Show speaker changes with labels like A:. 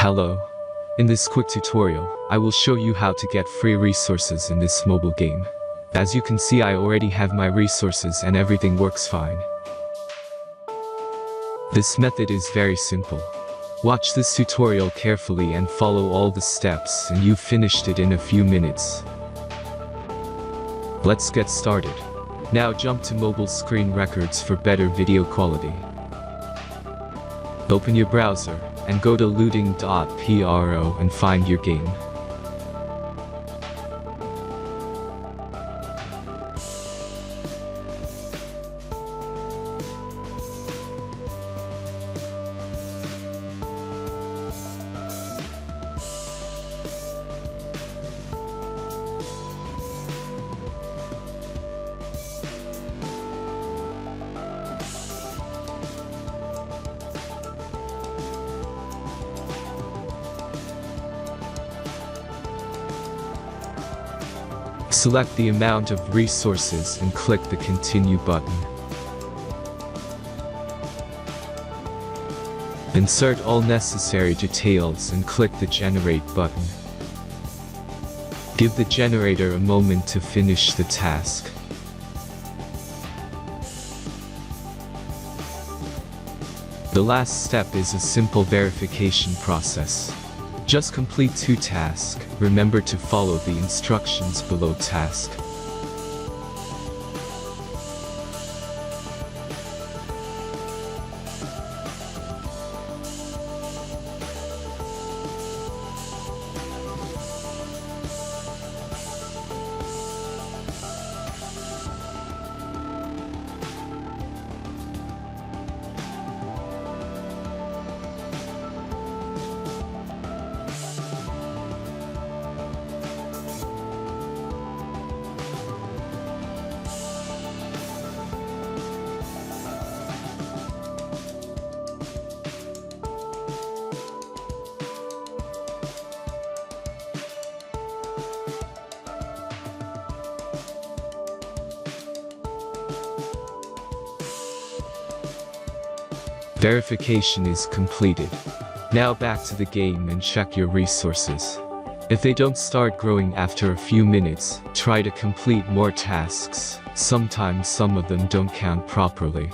A: Hello. In this quick tutorial, I will show you how to get free resources in this mobile game. As you can see, I already have my resources and everything works fine. This method is very simple. Watch this tutorial carefully and follow all the steps and you've finished it in a few minutes. Let's get started. Now jump to mobile screen records for better video quality. Open your browser and go to looting.pro and find your game. Select the amount of resources and click the Continue button. Insert all necessary details and click the Generate button. Give the generator a moment to finish the task. The last step is a simple verification process. Just complete 2 tasks. Remember to follow the instructions below task. Verification is completed. Now back to the game and check your resources. If they don't start growing after a few minutes, try to complete more tasks. Sometimes some of them don't count properly.